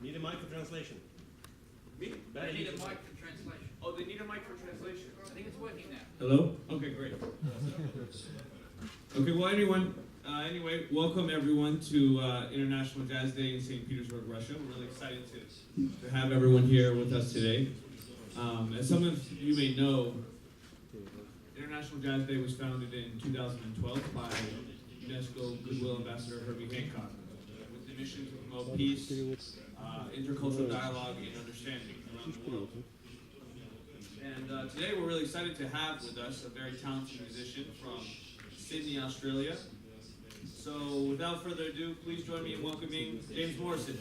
Need a mic for translation. Me? They need a mic for translation. Oh, they need a mic for translation. I think it's working now. Hello? Okay, great. Okay, well, anyway, welcome everyone to International Jazz Day in St. Petersburg, Russia. We're really excited to have everyone here with us today. As some of you may know, International Jazz Day was founded in 2012 by UNESCO Goodwill Ambassador Herbie Hancock with the mission to promote peace, intercultural dialogue, and understanding around the world. And today we're really excited to have with us a very talented musician from Sydney, Australia. So without further ado, please join me in welcoming James Morrison.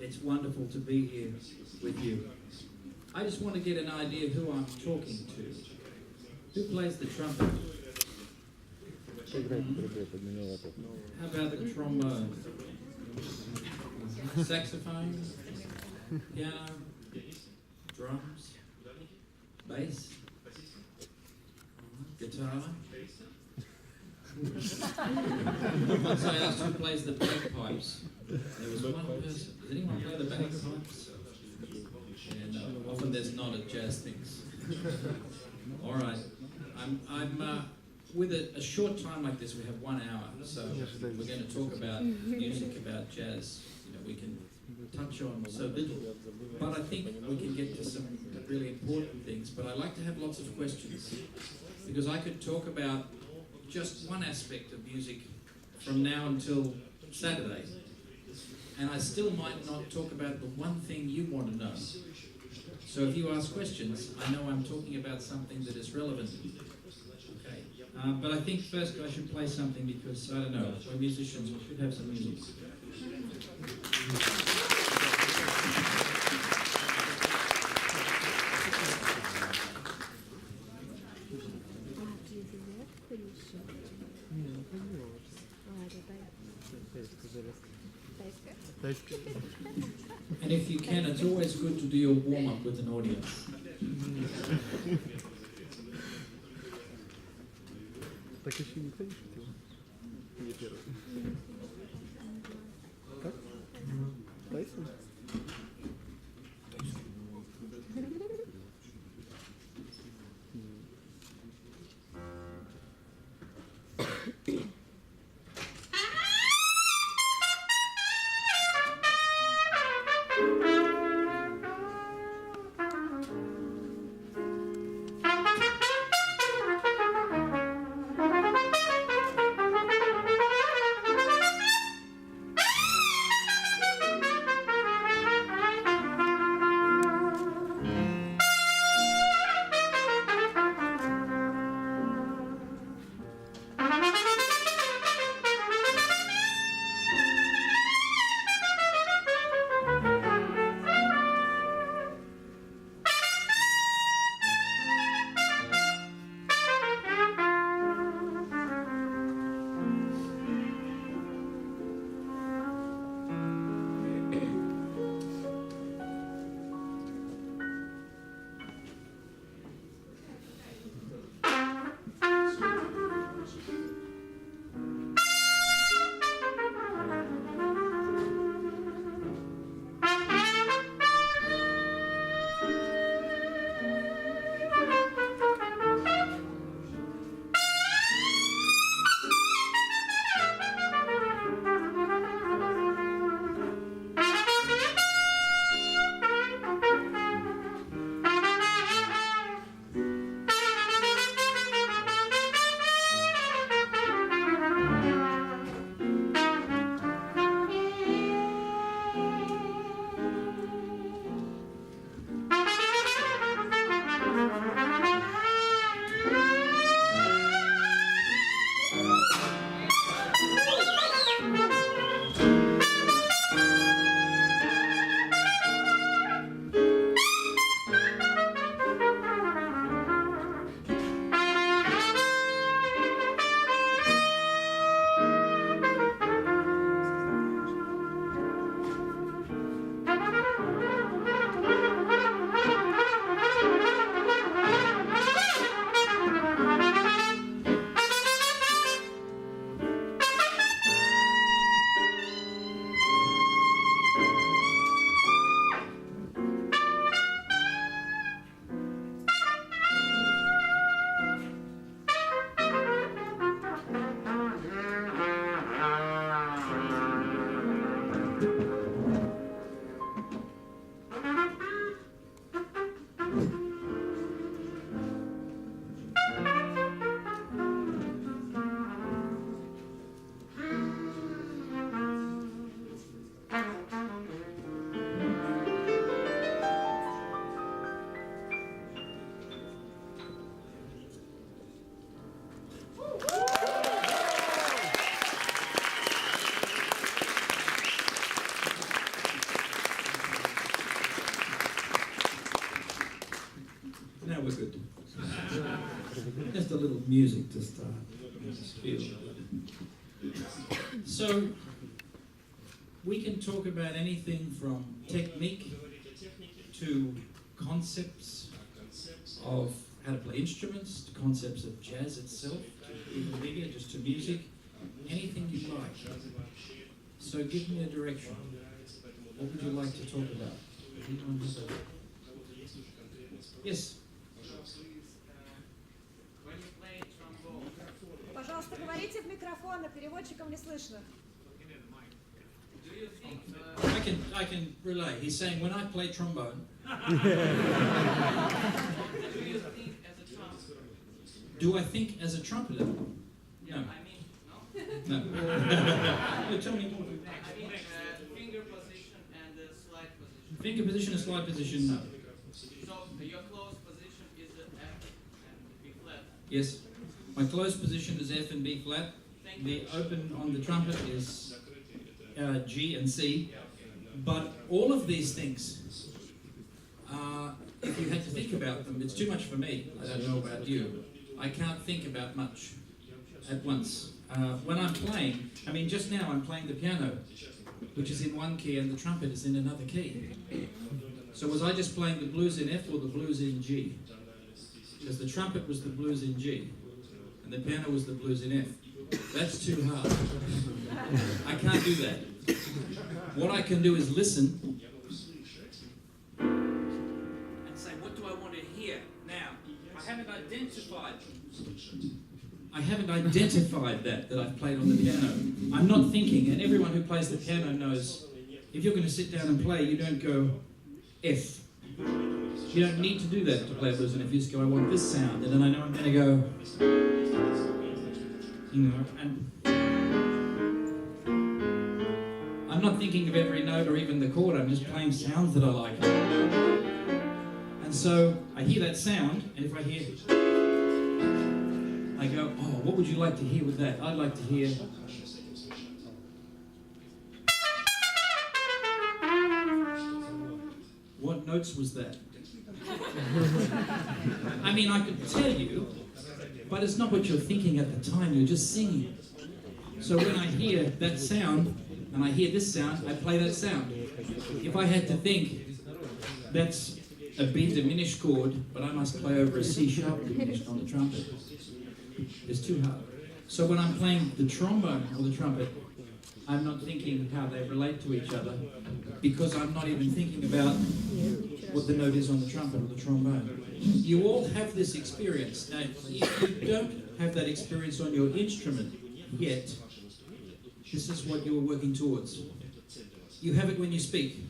It's wonderful to be here with you. I just want to get an idea of who I'm talking to. Who plays the trumpet? How about the trombone? Saxophone? Piano? Drums? Bass? Guitar? Once I asked who plays the bagpipes, there was one person. Does anyone play the bagpipes? And often there's not at jazz things. All right. I'm with a short time like this. We have 1 hour, so we're going to talk about music, about jazz. You know, we can touch on so little, but I think we can get to some really important things. But I like to have lots of questions because I could talk about just one aspect of music from now until Saturday, and I still might not talk about the one thing you want to know. So if you ask questions, I know I'm talking about something that is relevant. Okay, but I think first I should play something because, I don't know, we're musicians, we should have some music. And if you can, it's always good to do your warm-up with an audience. Так еще никто не шутил? Не первый. Как? Тайсон? we're good. Just a little music to start. Just feel. So, we can talk about anything from technique to concepts of how to play instruments, to concepts of jazz itself, to even media, just to music, anything you like. So give me a direction. What would you like to talk about? Anyone has a... Yes? Пожалуйста, говорите в микрофон, а переводчикам не слышно. I can relay. He's saying when I play trombone. Do I think as a trumpeter? No. No. No, tell me more. Finger position and slide position. Finger position and slide position, no. So your close position is F and B flat. Yes. My closed position is F and B flat. Thank The you. open on the trumpet is G and C. But all of these things, if you had to think about them, it's too much for me. I don't know about you. I can't think about much at once. When I'm playing, I mean, just now I'm playing the piano, which is in one key, and the trumpet is in another key. So was I just playing the blues in F or the blues in G? Because the trumpet was the blues in G, and the piano was the blues in F. That's too hard. I can't do that. What I can do is listen and say, what do I want to hear? Now, I haven't identified that I've played on the piano. I'm not thinking, and everyone who plays the piano knows, if you're going to sit down and play, you don't go F. You don't need to do that to play blues, and if you just go, I want this sound, and then I know I'm going to go, you know, and I'm not thinking of every note or even the chord, I'm just playing sounds that I like. And so I hear that sound, and if I hear, I go, oh, what would you like to hear with that? I'd like to hear. What notes was that? I mean, I could tell you, but it's not what you're thinking at the time, you're just singing. So when I hear that sound, and I hear this sound, I play that sound. If I had to think, that's a B diminished chord, but I must play over a C sharp diminished on the trumpet. It's too hard. So when I'm playing the trombone or the trumpet, I'm not thinking how they relate to each other, because I'm not even thinking about what the note is on the trumpet or the trombone. You all have this experience. Now, if you don't have that experience on your instrument yet, this is what you're working towards. You have it when you speak.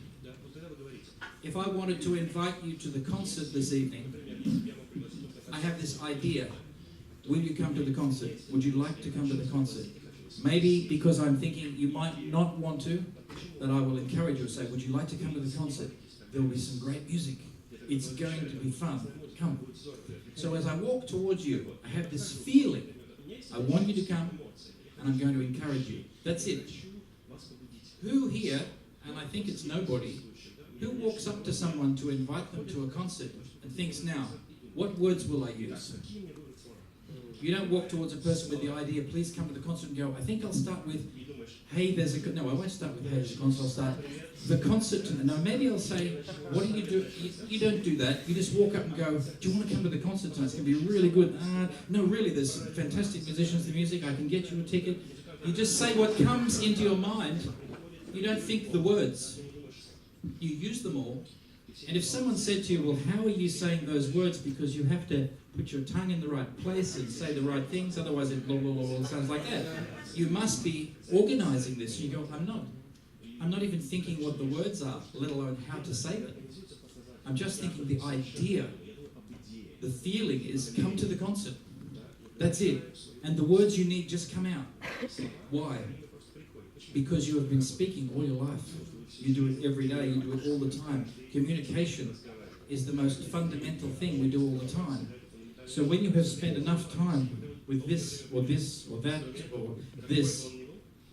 If I wanted to invite you to the concert this evening, I have this idea. Will you come to the concert? Would you like to come to the concert? Maybe because I'm thinking you might not want to, that I will encourage you and say, would you like to come to the concert? There will be some great music. It's going to be fun. Come. So as I walk towards you, I have this feeling. I want you to come, and I'm going to encourage you. That's it. Who here, and I think it's nobody, who walks up to someone to invite them to a concert and thinks, now, what words will I use? You don't walk towards a person with the idea, please come to the concert, and go, I think I'll start with, hey, there's a... No, I won't start with, hey, there's a concert. I'll start, the concert... No, maybe I'll say, what do you do? You don't do that. You just walk up and go, do you want to come to the concert tonight? It's going to be really good. No, really, there's some fantastic musicians, the music, I can get you a ticket. You just say what comes into your mind. You don't think the words. You use them all. And if someone said to you, well, how are you saying those words? Because you have to put your tongue in the right place and say the right things, otherwise it blah, blah, blah, blah, sounds like that. You must be organizing this. You go, I'm not even thinking what the words are, let alone how to say them. I'm just thinking the idea. The feeling is come to the concert. That's it. And the words you need just come out. Why? Because you have been speaking all your life. You do it every day, you do it all the time. Communication is the most fundamental thing we do all the time. So when you have spent enough time with this or that or this,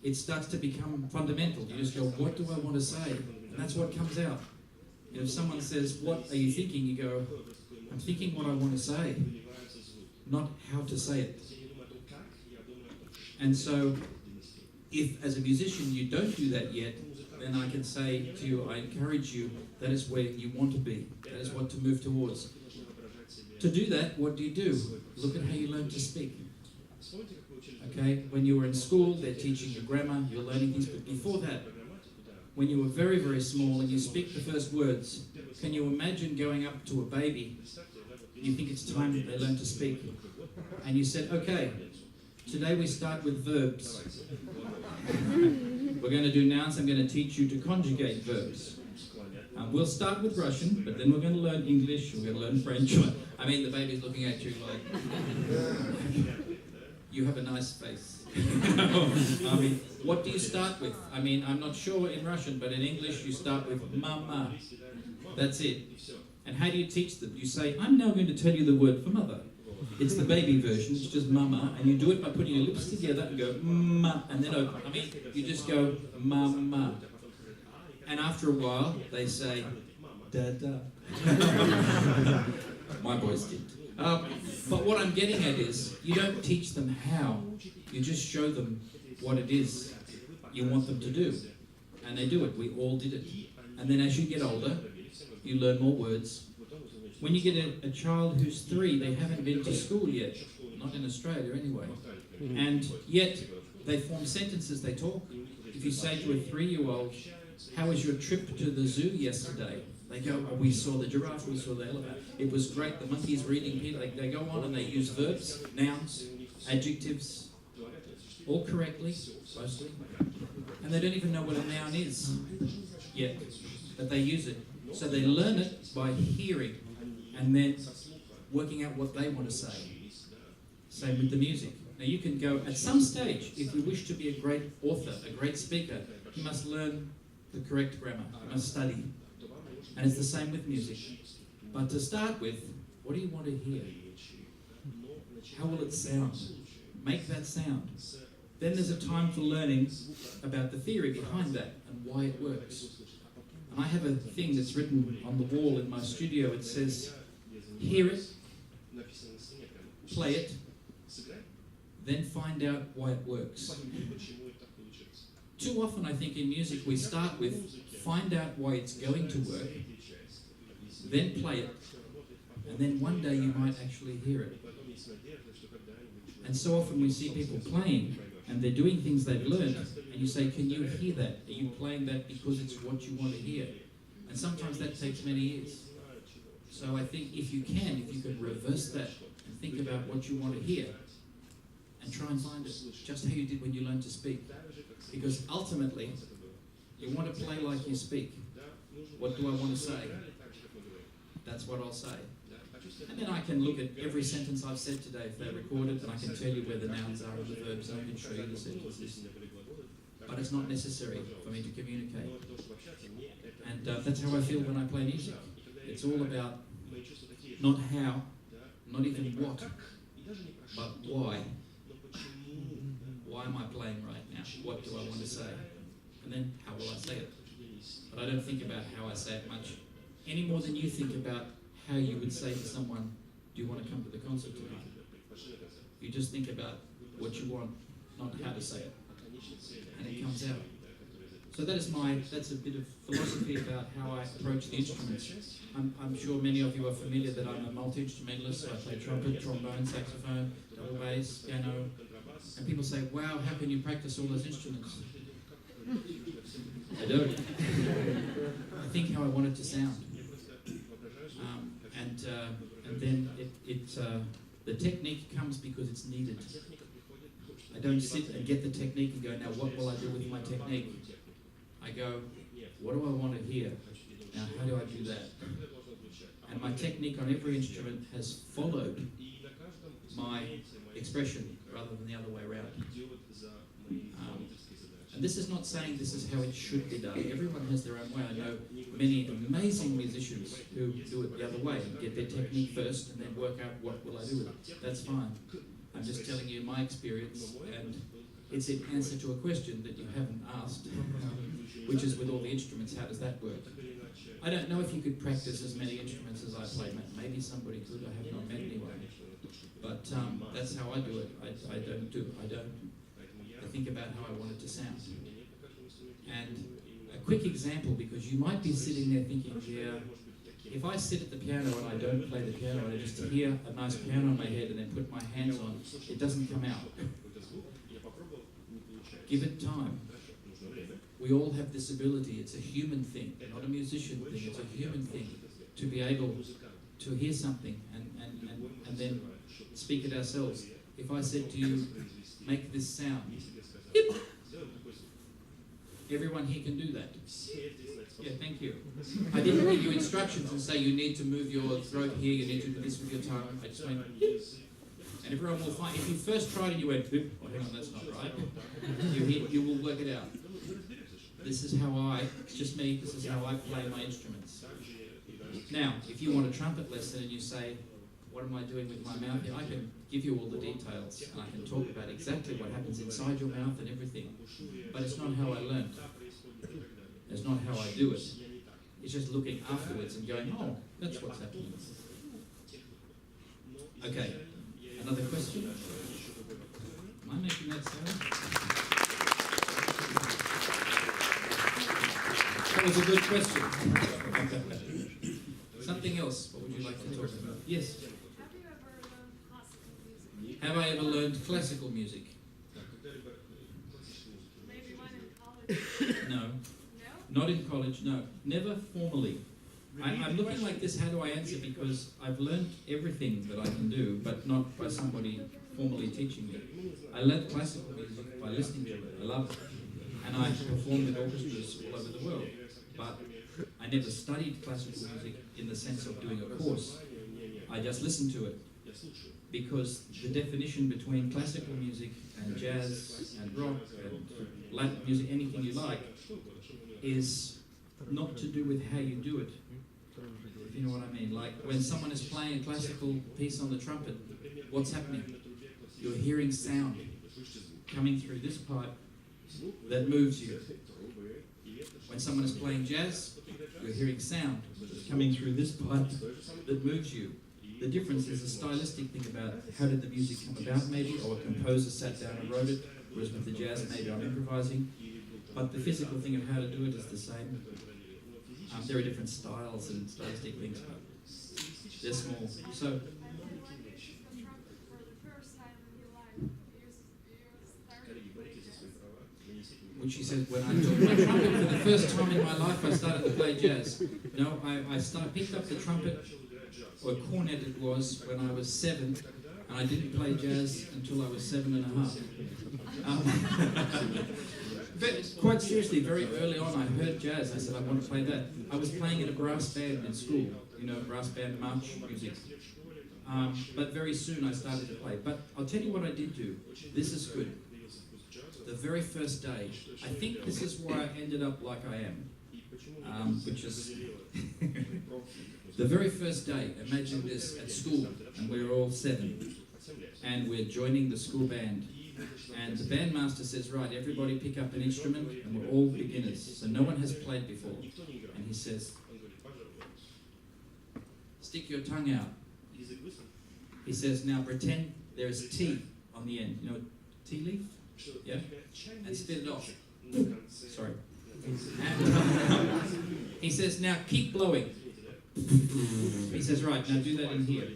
it starts to become fundamental. You just go, what do I want to say? And that's what comes out. If someone says, "What are you thinking?" you go, "I'm thinking what I want to say, not how to say it." And so, if as a musician you don't do that yet, then I can say to you, I encourage you, that is where you want to be. That is what to move towards. To do that, what do? Look at how you learn to speak. Okay, when you were in school, they're teaching you grammar, you're learning things, but before that, when you were very, very small and you speak the first words, can you imagine going up to a baby? You think it's time that they learn to speak. And you said, "Okay, today we start with verbs. We're going to do nouns. I'm going to teach you to conjugate verbs. We'll start with Russian, but then we're going to learn English, we're going to learn French." I mean, the baby's looking at you like, "You have a nice face." I mean, what do you start with? I mean, I'm not sure in Russian, but in English you start with mama. That's it. And how do you teach them? You say, "I'm now going to tell you the word for mother." It's the baby version, it's just mama, and you do it by putting your lips together and go, "Ma," and then open. I mean, you just go, "Mama." And after a while, they say, "Da-da." My boys did. But what I'm getting at is, you don't teach them how, you just show them what it is you want them to do. And they do it, we all did it. And then as you get older, you learn more words. When you get a child who's 3, they haven't been to school yet, not in Australia anyway. And yet, they form sentences, they talk. If you say to a 3-year-old, "How was your trip to the zoo yesterday?" They go, "Oh, we saw the giraffe, we saw the elephant. It was great, the monkeys were eating Peter." They go on and they use verbs, nouns, adjectives, all correctly, mostly. And they don't even know what a noun is yet, but they use it. So they learn it by hearing and then working out what they want to say. Same with the music. Now you can go, at some stage, if you wish to be a great author, a great speaker, you must learn the correct grammar, you must study. And it's the same with music. But to start with, what do you want to hear? How will it sound? Make that sound. Then there's a time for learning about the theory behind that and why it works. And I have a thing that's written on the wall in my studio. It says, "Hear it, play it, then find out why it works." Too often I think in music we start with, find out why it's going to work, then play it, and then one day you might actually hear it. And so often we see people playing, and they're doing things they've learned, and you say, "Can you hear that? Are you playing that because it's what you want to hear?" And sometimes that takes many years. So I think if you can reverse that and think about what you want to hear, and try and find it, just how you did when you learned to speak. Because ultimately, you want to play like you speak. What do I want to say? That's what I'll say. And then I can look at every sentence I've said today, if they're recorded, and I can tell you where the nouns are and the verbs, and I can show you the sentences. But it's not necessary for me to communicate. And that's how I feel when I play music. It's all about not how, not even what, but why. Why am I playing right now? What do I want to say? And then how will I say it? But I don't think about how I say it much, any more than you think about how you would say to someone, "Do you want to come to the concert tonight?" You just think about what you want, not how to say it. And it comes out. So that's a bit of philosophy about how I approach the instruments. I'm sure many of you are familiar that I'm a multi-instrumentalist, so I play trumpet, trombone, saxophone, double bass, piano. And people say, "Wow, how can you practice all those instruments?" I don't. I think how I want it to sound. And then the technique comes because it's needed. I don't sit and get the technique and go, "Now what will I do with my technique?" I go, "What do I want to hear? Now how do I do that?" And my technique on every instrument has followed my expression rather than the other way around. And this is not saying this is how it should be done. Everyone has their own way. I know many amazing musicians who do it the other way, get their technique first and then work out what will I do with it. That's fine. I'm just telling you my experience, and it's in answer to a question that you haven't asked, which is with all the instruments, how does that work? I don't know if you could practice as many instruments as I play. Maybe somebody could. I have not met anyone. But that's how I do it. I think about how I want it to sound. And a quick example, because you might be sitting there thinking, yeah, if I sit at the piano and I don't play the piano and I just hear a nice piano on my head and then put my hands on, it doesn't come out. Give it time. We all have this ability. It's a human thing, not a musician thing. It's a human thing to be able to hear something and then speak it ourselves. If I said to you, make this sound, hip, everyone here can do that. Yeah, thank you. I didn't give you instructions and say you need to move your throat here, you need to do this with your tongue. I just went, hip. And everyone will find, if you first tried and you went, hip, oh, hang on, that's not right, you will work it out. This is how it's just me, this is how I play my instruments. Now, if you want a trumpet lesson and you say, what am I doing with my mouth here? I can give you all the details and I can talk about exactly what happens inside your mouth and everything. But it's not how I learned. It's not how I do it. It's just looking afterwards and going, oh, that's what's happening. Okay, another question? Am I making that sound? That was a good question. Something else, what would you like to talk about? Yes? Have I ever learned classical music? Maybe one in college. No. No? Not in college, no. Never formally. I'm looking like this, how do I answer? Because I've learned everything that I can do, but not by somebody formally teaching me. I learned classical music by listening to it. I love it. And I performed with orchestras all over the world. But I never studied classical music in the sense of doing a course. I just listened to it. Because the definition between classical music and jazz and rock and Latin music, anything you like, is not to do with how you do it. If you know what I mean. Like when someone is playing a classical piece on the trumpet, what's happening? You're hearing sound coming through this pipe that moves you. When someone is playing jazz, you're hearing sound coming through this pipe that moves you. The difference is a stylistic thing about how did the music come about maybe, or a composer sat down and wrote it, whereas with the jazz maybe I'm improvising. But the physical thing of how to do it is the same. There are different styles and stylistic things, but they're small. So, which she said, when I took my trumpet for the first time in my life, I started to play jazz. No, I picked up the trumpet, or cornet it was, when I was 7, and I didn't play jazz until I was 7.5. But quite seriously, very early on, I heard jazz. I said, I want to play that. I was playing in a brass band in school, brass band march music. But very soon I started to play. But I'll tell you what I did do. This is good. The very first day, I think this is why I ended up like I am, which is the very first day. Imagine this at school, and we're all 7, and we're joining the school band. And the bandmaster says, right, everybody pick up an instrument, and we're all beginners, so no one has played before. And he says, stick your tongue out. He says, now pretend there is tea on the end. You know, tea leaf? Yeah? And spit it off. Sorry. And he says, now keep blowing. He says, right, now do that in here.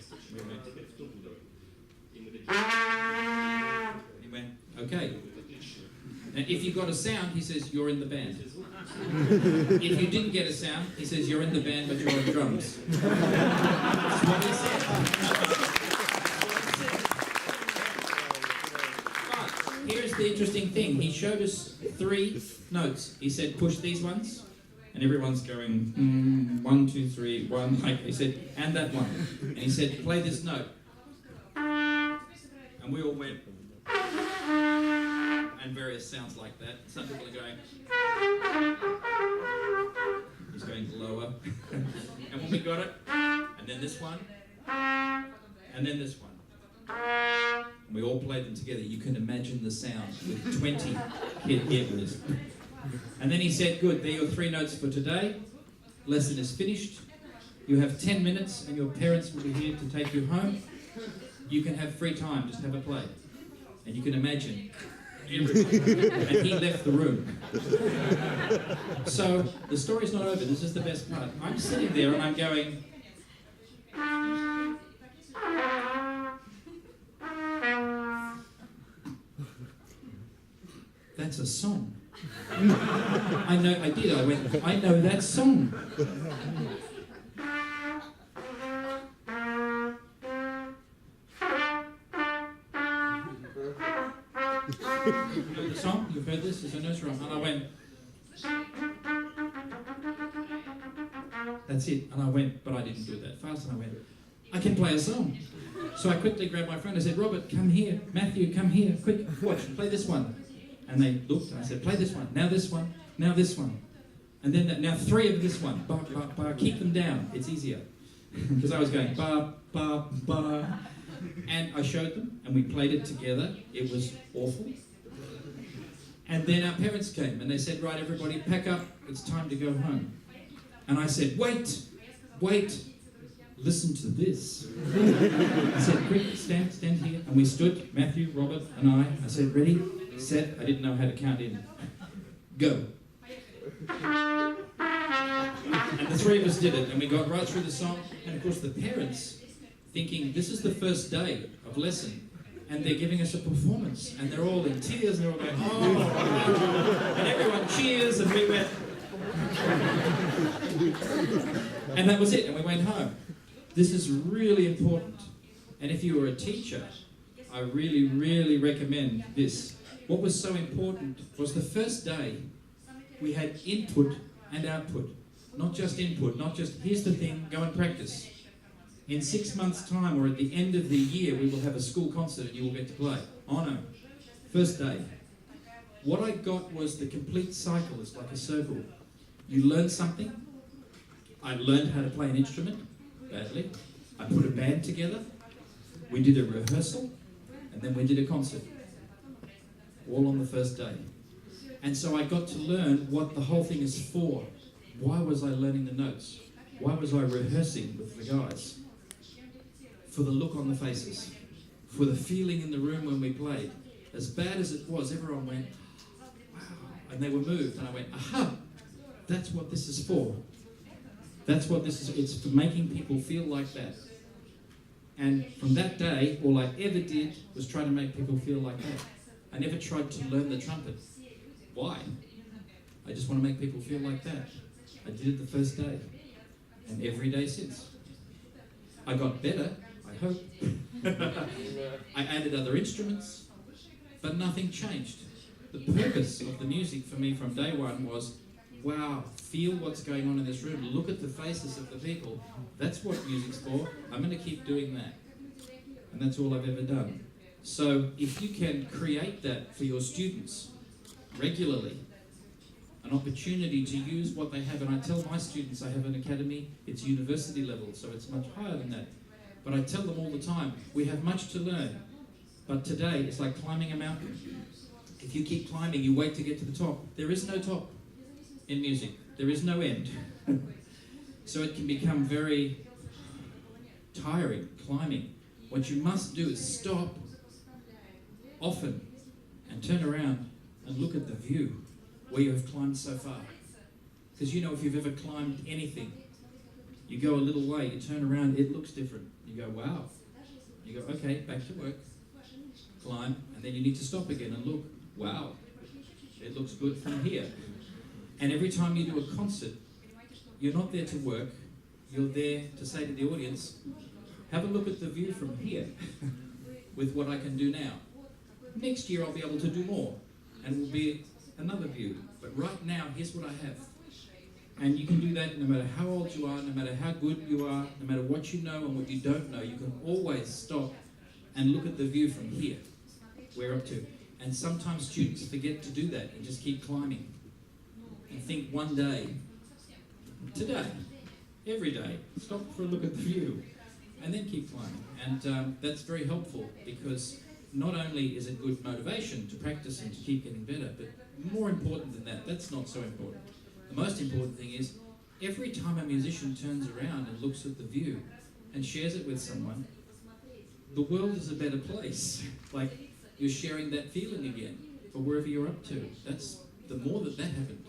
He went, okay. Now if you got a sound, he says, you're in the band. If you didn't get a sound, he says, you're in the band, but you're on drums. That's what he said. Here's the interesting thing. He showed us 3 notes. He said, push these ones. And everyone's going, 1, 2, 3, 1. He said, and that one. And he said, play this note. And we all went, and various sounds like that. Some people are going, he's going lower. And when we got it, and then this one, and then this one. And we all played them together. You can imagine the sound with 20 kid givers. And then he said, good, there are your 3 notes for today. lesson is finished. You have 10 minutes and your parents will be here to take you home. You can have free time, just have a play. And you can imagine everybody. And he left the room. So the story's not over. This is the best part. I'm sitting there and I'm going, that's a song. I did. I went, I know that song. You know the song? You've heard this? There's a nursery rhyme. And I went, that's it. And I went, but I didn't do it that fast. And I went, I can play a song. So I quickly grabbed my friend. I said, Robert, come here. Matthew, come here. Quick, watch, play this one. And they looked and I said, play this one. Now this one. Now this one. And then now 3 of this one. Ba, ba, ba. Keep them down. It's easier. Because I was going, ba, ba, ba. And I showed them and we played it together. It was awful. And then our parents came and they said, right, everybody, pack up. It's time to go home. And I said, wait, listen to this. I said, quick, stand here. And we stood, Matthew, Robert, and I. I said, ready, set. I didn't know how to count in. Go. And the 3 of us did it. And we got right through the song. And of course, the parents, thinking, this is the first day of lesson. And they're giving us a performance. And they're all in tears. And they're all going, oh. And everyone cheers. And we went. And that was it. And we went home. This is really important. And if you were a teacher, I really, really recommend this. What was so important was the first day we had input and output. Not just input, not just, here's the thing, go and practice. In 6 months' time or at the end of the year, we will have a school concert and you will get to play. Oh no. First day. What I got was the complete cycle. It's like a circle. You learn something. I learned how to play an instrument, badly. I put a band together. We did a rehearsal. And then we did a concert. All on the first day. And so I got to learn what the whole thing is for. Why was I learning the notes? Why was I rehearsing with the guys? For the look on the faces. For the feeling in the room when we played. As bad as it was, everyone went, wow. And they were moved. And I went, aha, that's what this is for. That's what this is. It's for making people feel like that. And from that day, all I ever did was try to make people feel like that. I never tried to learn the trumpet. Why? I just want to make people feel like that. I did it the first day. And every day since. I got better, I hope. I added other instruments, but nothing changed. The purpose of the music for me from day one was, wow, feel what's going on in this room. Look at the faces of the people. That's what music's for. I'm going to keep doing that. And that's all I've ever done. So if you can create that for your students regularly, an opportunity to use what they have, and I tell my students, I have an academy, it's university level, so it's much higher than that. But I tell them all the time, we have much to learn. But today, it's like climbing a mountain. If you keep climbing, you wait to get to the top. There is no top in music. There is no end. So it can become very tiring, climbing. What you must do is stop often and turn around and look at the view where you have climbed so far. Because you know, if you've ever climbed anything, you go a little way, you turn around, it looks different. You go, wow. You go, okay, back to work. Climb, and then you need to stop again and look. Wow, it looks good from here. And every time you do a concert, you're not there to work, you're there to say to the audience, have a look at the view from here with what I can do now. Next year I'll be able to do more, and will be another view. But right now, here's what I have. And you can do that no matter how old you are, no matter how good you are, no matter what you know and what you don't know. You can always stop and look at the view from here, where up to. And sometimes students forget to do that and just keep climbing. And think one day, today, every day, stop for a look at the view and then keep climbing. And that's very helpful, because not only is it good motivation to practice and to keep getting better, but more important than that, that's not so important. The most important thing is, every time a musician turns around and looks at the view and shares it with someone, the world is a better place. Like, you're sharing that feeling again, or wherever you're up to. That's, the more that happened,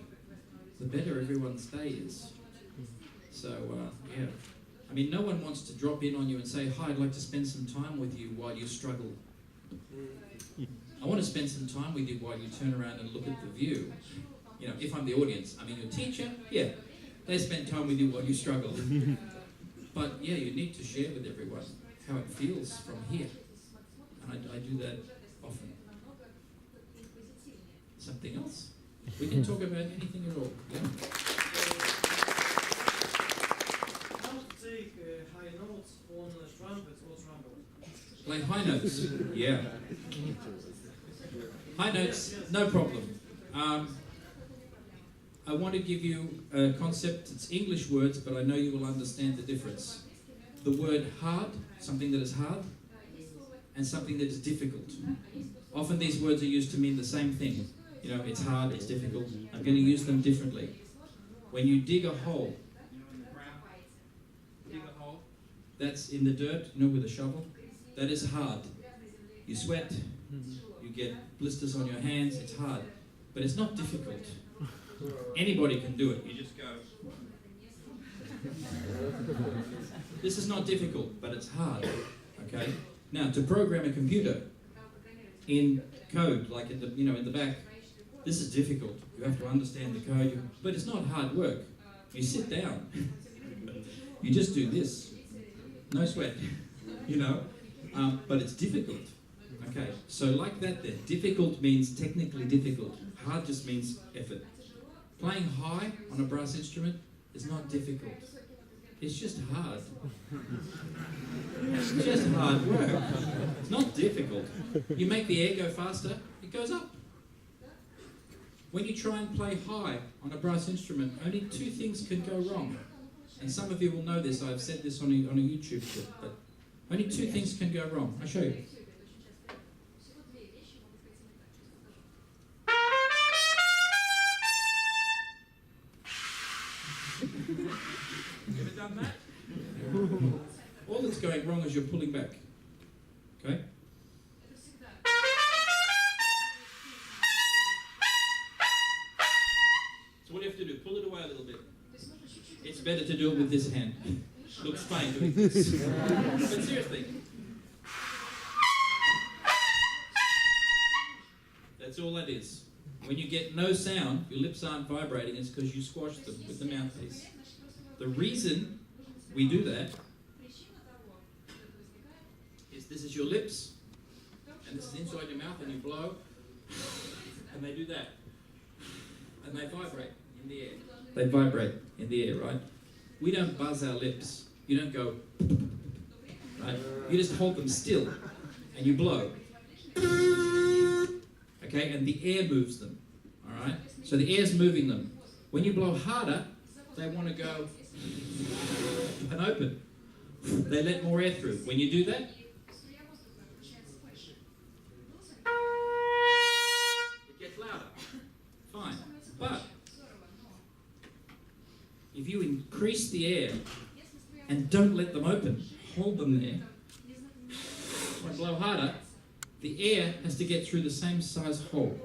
the better everyone's day is. So, yeah. I mean, no one wants to drop in on you and say, hi, I'd like to spend some time with you while you struggle. I want to spend some time with you while you turn around and look at the view. You know, if I'm the audience, I mean, your teacher, yeah, they spend time with you while you struggle. But yeah, you need to share with everyone how it feels from here. And I do that often. Something else? We can talk about anything at all. Yeah? How to take high notes on trumpets or trombone? Play high notes. Yeah. High notes, no problem. I want to give you a concept. It's English words, but I know you will understand the difference. The word hard, something that is hard, and something that is difficult. Often these words are used to mean the same thing. You know, it's hard, it's difficult. I'm going to use them differently. When you dig a hole, that's in the dirt, you know, with a shovel, that is hard. You sweat, you get blisters on your hands, it's hard. But it's not difficult. Anybody can do it. You just go. This is not difficult, but it's hard. Okay? Now, to program a computer in code, like in the, you know, in the back, this is difficult. You have to understand the code, but it's not hard work. You sit down. You just do this. No sweat. You know? But it's difficult. Okay? So like that there. Difficult means technically difficult. Hard just means effort. Playing high on a brass instrument is not difficult. It's just hard. It's just hard work. It's not difficult. You make the air go faster, it goes up. When you try and play high on a brass instrument, only two things can go wrong. And some of you will know this, I've said this on a YouTube clip, but only two things can go wrong. I'll show you. Ever done that? All that's going wrong is you're pulling back. Okay? So what do you have to do? Pull it away a little bit. It's better to do it with this hand. Looks fine doing this. But seriously. That's all that is. When you get no sound, your lips aren't vibrating, it's because you squashed them with the mouthpiece. The reason we do that is this is your lips, and this is inside your mouth, and you blow, and they do that. And they vibrate in the air. They vibrate in the air, right? We don't buzz our lips. You don't go, right? You just hold them still, and you blow. Okay, and the air moves them, all right? So the air's moving them. When you blow harder, they want to go and open. They let more air through. When you do that, it gets louder. Fine. But if you increase the air and don't let them open, hold them there, and blow harder, the air has to get through the same size hole.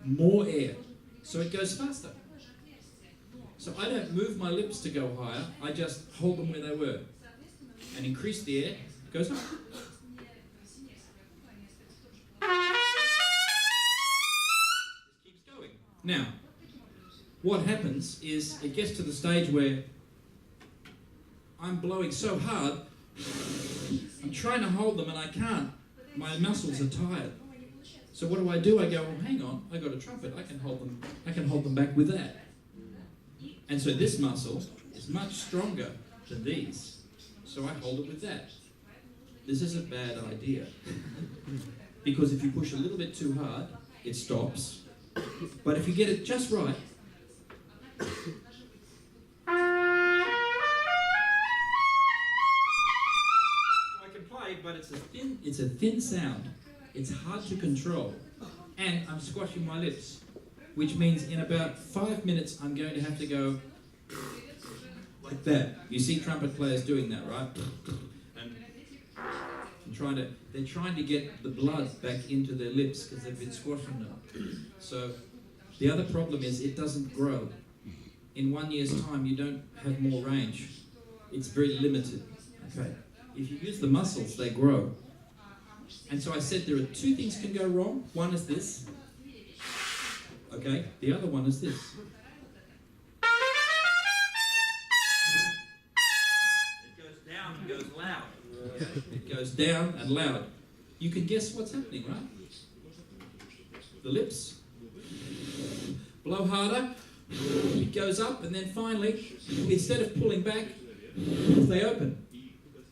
More air. So it goes faster. So I don't move my lips to go higher, I just hold them where they were. And increase the air, it goes up. This keeps going. Now, what happens is it gets to the stage where I'm blowing so hard, I'm trying to hold them and I can't. My muscles are tired. So what do? I go, well, hang on, I got a trumpet, I can hold them back with that. And so this muscle is much stronger than these. So I hold it with that. This is a bad idea. Because if you push a little bit too hard, it stops. But if you get it just right, I can play, but it's a thin sound. It's hard to control. And I'm squashing my lips, which means in about 5 minutes I'm going to have to go like that. You see trumpet players doing that, right? And they're trying to get the blood back into their lips because they've been squashing them. So the other problem is it doesn't grow. In 1 year's time, you don't have more range. It's very limited. Okay. If you use the muscles, they grow. And so I said there are two things can go wrong. One is this. Okay. The other one is this. It goes down and goes loud. It goes down and loud. You can guess what's happening, right? The lips blow harder. It goes up, and then finally, instead of pulling back, they open.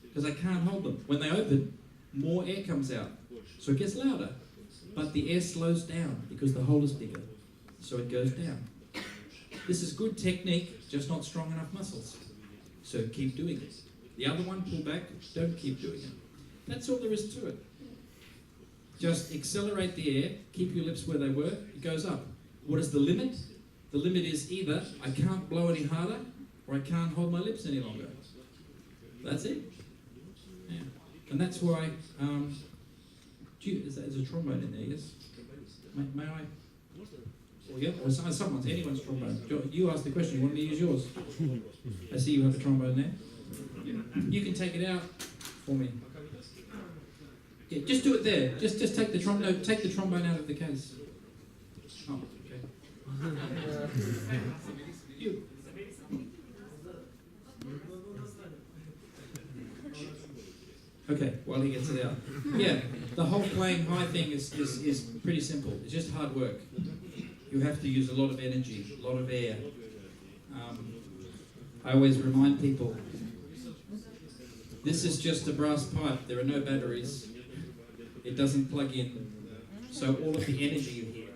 Because I can't hold them. When they open, more air comes out. So it gets louder. But the air slows down because the hole is bigger. So it goes down. This is good technique, just not strong enough muscles. So keep doing it. The other one, pull back, don't keep doing it. That's all there is to it. Just accelerate the air, keep your lips where they were, it goes up. What is the limit? The limit is either I can't blow any harder or I can't hold my lips any longer. That's it. Yeah. And that's why, is a trombone in there, yes? May I? Well, yeah, or anyone's trombone. You asked the question, you want me to use yours? I see you have a trombone there. You can take it out for me. Yeah, just do it there. Just take the trombone out of the case. Oh, okay. You. Okay, while he gets it out. Yeah, the whole playing high thing is pretty simple. It's just hard work. You have to use a lot of energy, a lot of air. I always remind people, this is just a brass pipe. There are no batteries. It doesn't plug in. So all of the energy you hear.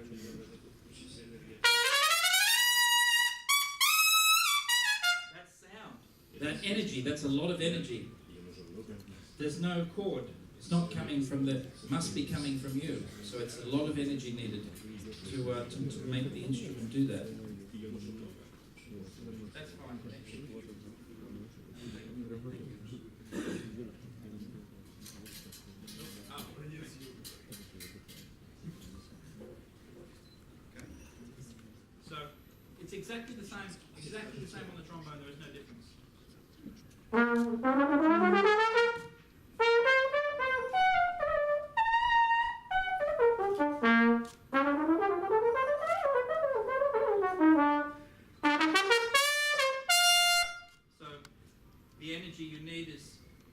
That sound, that energy, that's a lot of energy. There's no chord. It's not coming from must be coming from you. So it's a lot of energy needed to make the instrument do that. That's fine. So it's exactly the same on the trombone. There is no difference. The energy you need is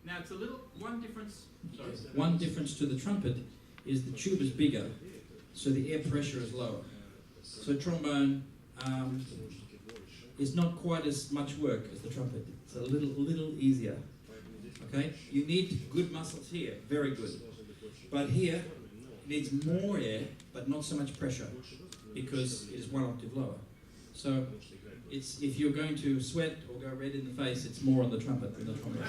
now it's one difference to the trumpet is the tube is bigger, so the air pressure is lower. So trombone is not quite as much work as the trumpet. It's a little easier. Okay, you need good muscles here, very good, but here it needs more air, but not so much pressure because it is one octave lower. So if you're going to sweat or go red in the face, it's more on the trumpet than the trombone.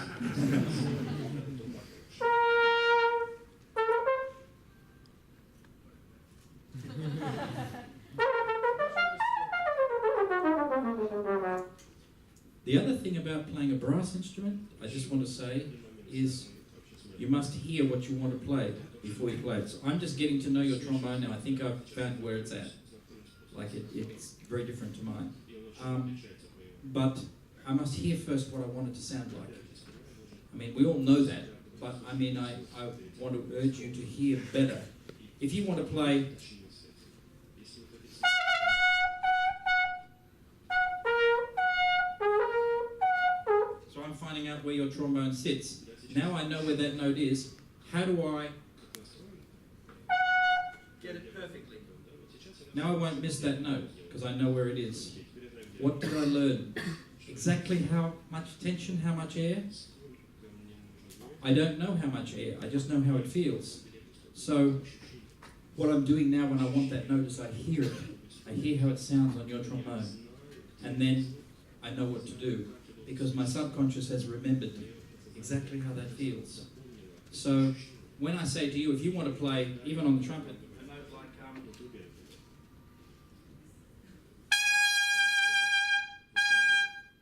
The other thing about playing a brass instrument, I just want to say, is you must hear what you want to play before you play it. So I'm just getting to know your trombone now. I think I've found where it's at. Like it's very different to mine. But I must hear first what I want it to sound like. I mean, we all know that, but I mean, I want to urge you to hear better. If you want to play... So I'm finding out where your trombone sits. Now I know where that note is. How do I get it perfectly? Now I won't miss that note, because I know where it is. What did I learn? Exactly how much tension, how much air? I don't know how much air, I just know how it feels. So, what I'm doing now when I want that note is I hear it. I hear how it sounds on your trombone. And then I know what to do, because my subconscious has remembered exactly how that feels. So, when I say to you, if you want to play, even on the trumpet, a note like...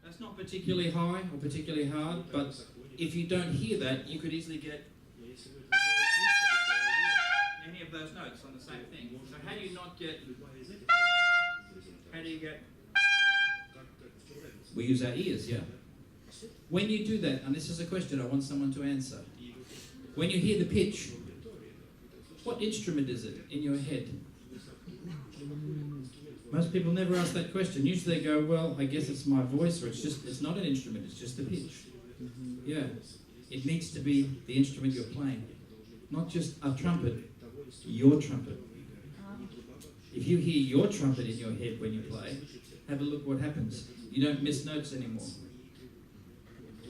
that's not particularly high or particularly hard, but if you don't hear that, you could easily get any of those notes on the same thing. So how do you not get... How do you get... We use our ears, yeah. When you do that, and this is a question I want someone to answer. When you hear the pitch, what instrument is it in your head? Most people never ask that question. Usually they go, well, I guess it's my voice, or it's not an instrument, it's just a pitch. Yeah. It needs to be the instrument you're playing. Not just a trumpet, your trumpet. If you hear your trumpet in your head when you play, have a look what happens. You don't miss notes anymore.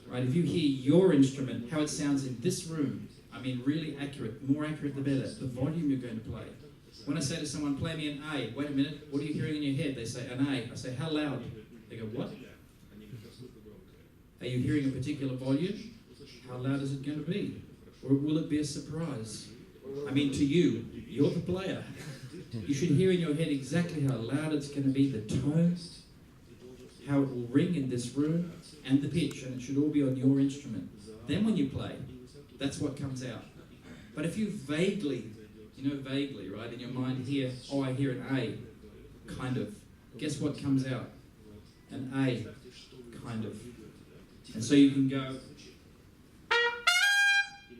Right? If you hear your instrument, how it sounds in this room, I mean really accurate, more accurate the better, the volume you're going to play. When I say to someone, play me an A, wait a minute, what are you hearing in your head? They say, an A. I say, how loud? They go, what? Are you hearing a particular volume? How loud is it going to be? Or will it be a surprise? I mean, to you, you're the player. You should hear in your head exactly how loud it's going to be, the tone, how it will ring in this room, and the pitch, and it should all be on your instrument. Then when you play, that's what comes out. But if you vaguely, right, in your mind hear, oh, I hear an A, kind of. Guess what comes out? An A, kind of. And so you can go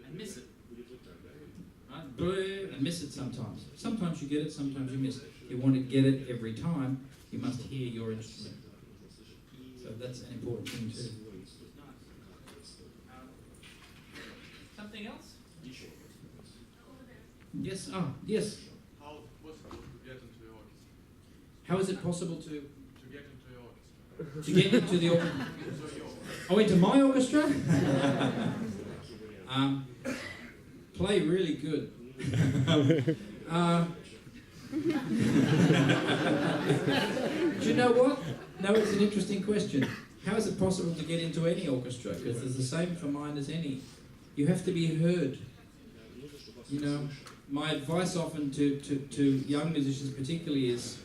and miss it. Right? Bleh, and miss it sometimes. Sometimes you get it, sometimes you miss it. If you want to get it every time, you must hear your instrument. So that's an important thing too. Something else? Yes, yes. How is it possible to get into the orchestra? How is it possible to get into the orchestra? to get into the orchestra? Oh, into my orchestra? Play really good. Do you know what? No, it's an interesting question. How is it possible to get into any orchestra? Because there's the same for mine as any. You have to be heard. You know, my advice often to young musicians particularly is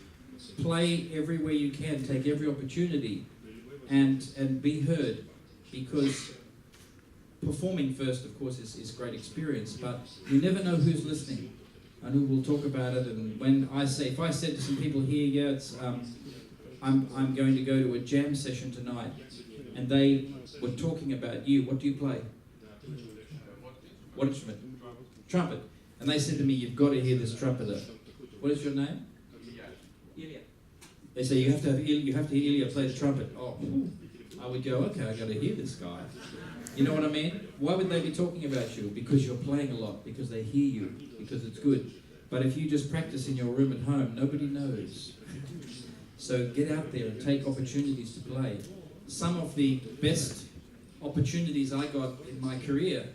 play everywhere you can, take every opportunity and be heard, because performing first, of course, is great experience, but you never know who's listening and who will talk about it. And when if I said to some people here, yeah, it's I'm going to go to a jam session tonight, and they were talking about you, what do you play? What instrument? Trumpet. And they said to me, you've got to hear this trumpeter. What is your name? Ilya. They say, you have to hear Ilya play the trumpet. Oh, I would go, okay, I got to hear this guy. You know what I mean? Why would they be talking about you? Because you're playing a lot, because they hear you, because it's good. But if you just practice in your room at home, nobody knows. So get out there and take opportunities to play. Some of the best opportunities I got in my career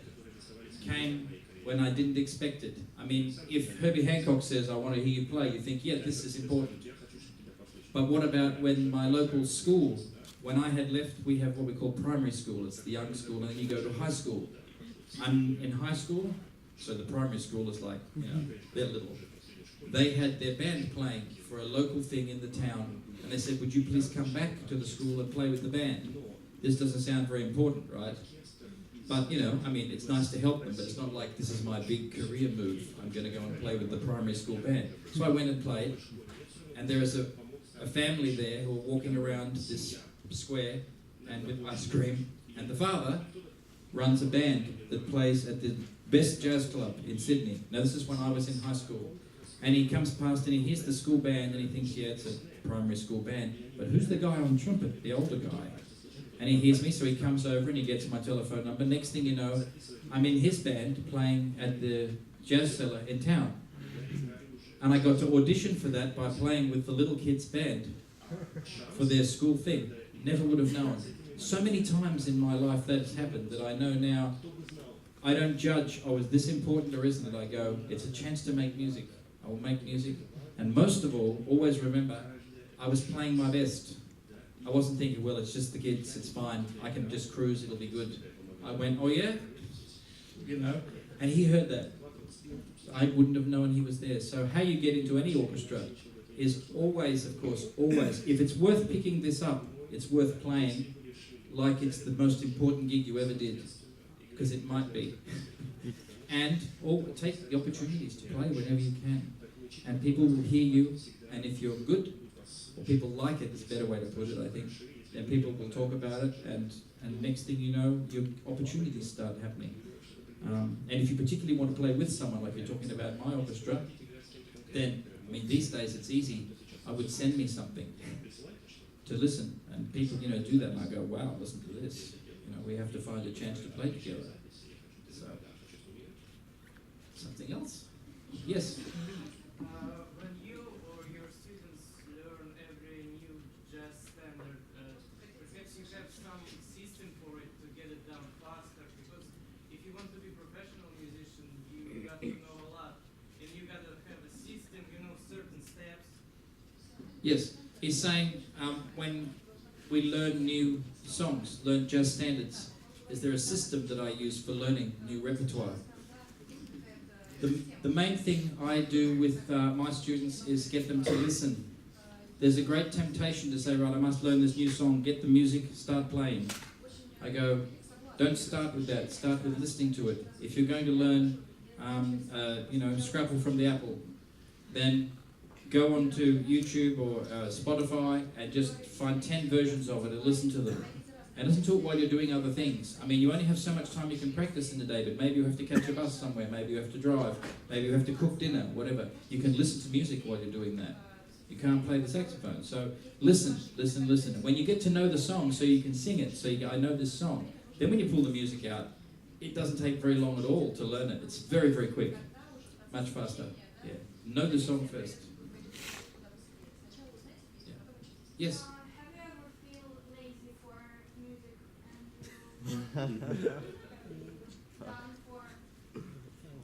came when I didn't expect it. I mean, if Herbie Hancock says, I want to hear you play, you think, yeah, this is important. But what about when my local school, when I had left, we have what we call primary school. It's the young school, and then you go to high school. I'm in high school, so the primary school is like, they're little. They had their band playing for a local thing in the town, and they said, would you please come back to the school and play with the band? This doesn't sound very important, right? But, I mean, it's nice to help them, but it's not like this is my big career move. I'm going to go and play with the primary school band. So I went and played, and there is a family there who are walking around this square and with ice cream, and the father runs a band that plays at the best jazz club in Sydney. Now, this is when I was in high school. And he comes past and he hears the school band and he thinks, yeah, it's a primary school band. But who's the guy on trumpet, the older guy? And he hears me, so he comes over and he gets my telephone number. Next thing you know, I'm in his band playing at the jazz cellar in town. And I got to audition for that by playing with the little kids' band for their school thing. Never would have known. So many times in my life that has happened that I know now, I don't judge, oh, is this important or isn't it? I go, it's a chance to make music. I will make music. And most of all, always remember, I was playing my best. I wasn't thinking, well, it's just the kids, it's fine. I can just cruise, it'll be good. I went, oh yeah? And he heard that. I wouldn't have known he was there. So how you get into any orchestra is always, of course, always, if it's worth picking this up, it's worth playing like it's the most important gig you ever did, because it might be. Or take the opportunities to play whenever you can. And people will hear you, and if you're good, or people like it, is a better way to put it, I think, then people will talk about it, and next thing you know, your opportunities start happening. And if you particularly want to play with someone, like you're talking about my orchestra, then, I mean, these days it's easy. I would send me something to listen, and people, do that, and I go, wow, listen to this. We have to find a chance to play together. So, something else? Yes? When you or your students learn every new jazz standard, perhaps you have some system for it to get it done faster, because if you want to be a professional musician, you got to know a lot, and you got to have a system, certain steps. Yes, he's saying when we learn new songs, learn jazz standards, is there a system that I use for learning new repertoire? The main thing I do with my students is get them to listen. There's a great temptation to say, right, I must learn this new song, get the music, start playing. I go, don't start with that, start with listening to it. If you're going to learn, Scrapple from the Apple, then go onto YouTube or Spotify and just find 10 versions of it and listen to them. And listen to it while you're doing other things. I mean, you only have so much time you can practice in the day, but maybe you have to catch a bus somewhere, maybe you have to drive, maybe you have to cook dinner, whatever. You can listen to music while you're doing that. You can't play the saxophone. So listen, listen, listen. And when you get to know the song so you can sing it, so you go, I know this song, then when you pull the music out, it doesn't take very long at all to learn it. It's very, very quick. Much faster. Yeah. Know the song first. Yeah. Yes?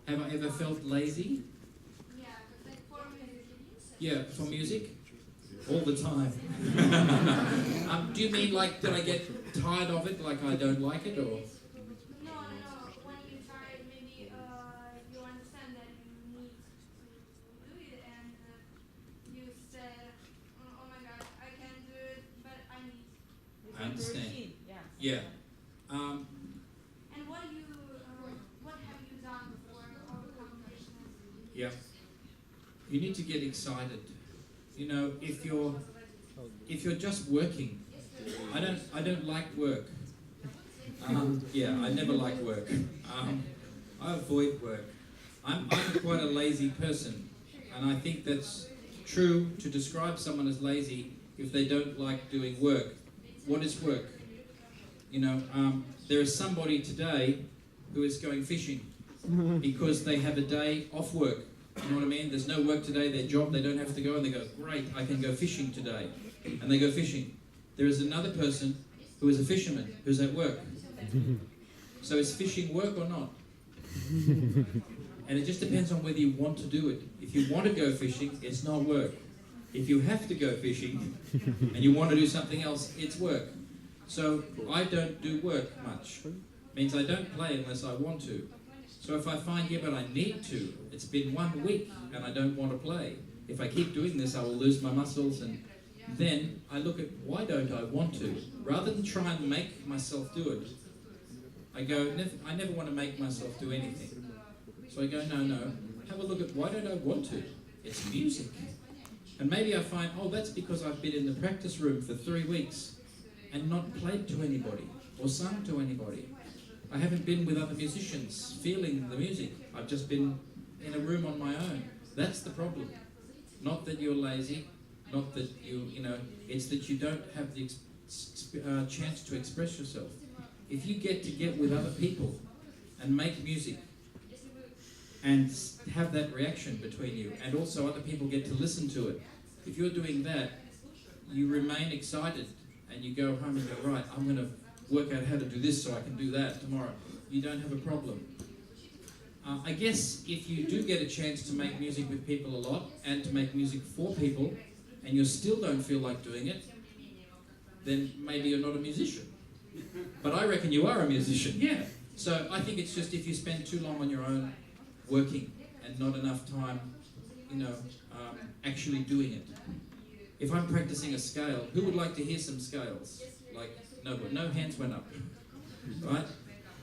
Have I ever felt lazy? Yeah, for music? All the time. Do you mean like, did I get tired of it, like I don't like it, or? No. When you try it, maybe you understand that you need to do it, and you say, oh my God, I can't do it, but I need. I understand. Yeah. And what have you done for overcome this? Yeah. You need to get excited. If you're just working, I don't like work. I never like work. I avoid work. I'm quite a lazy person, and I think that's true to describe someone as lazy if they don't like doing work. What is work? There is somebody today who is going fishing because they have a day off work. You know what I mean? There's no work today, their job, they don't have to go, and they go, great, I can go fishing today. And they go fishing. There is another person who is a fisherman who's at work. So is fishing work or not? And it just depends on whether you want to do it. If you want to go fishing, it's not work. If you have to go fishing and you want to do something else, it's work. So I don't do work much. Means I don't play unless I want to. So if I find, but I need to, it's been 1 week and I don't want to play. If I keep doing this, I will lose my muscles, and then I look at, why don't I want to? Rather than try and make myself do it, I go, I never want to make myself do anything. So I go, no, have a look at, why don't I want to? It's music. And maybe I find, that's because I've been in the practice room for 3 weeks and not played to anybody or sung to anybody. I haven't been with other musicians feeling the music. I've just been in a room on my own. That's the problem. Not that you're lazy, not that it's that you don't have the chance to express yourself. If you get with other people and make music and have that reaction between you, and also other people get to listen to it, if you're doing that, you remain excited and you go home and go, right, I'm going to work out how to do this so I can do that tomorrow. You don't have a problem. I guess if you do get a chance to make music with people a lot and to make music for people, and you still don't feel like doing it, then maybe you're not a musician. But I reckon you are a musician, yeah. So I think it's just if you spend too long on your own working and not enough time, actually doing it. If I'm practicing a scale, who would like to hear some scales? Like No hands went up. Right?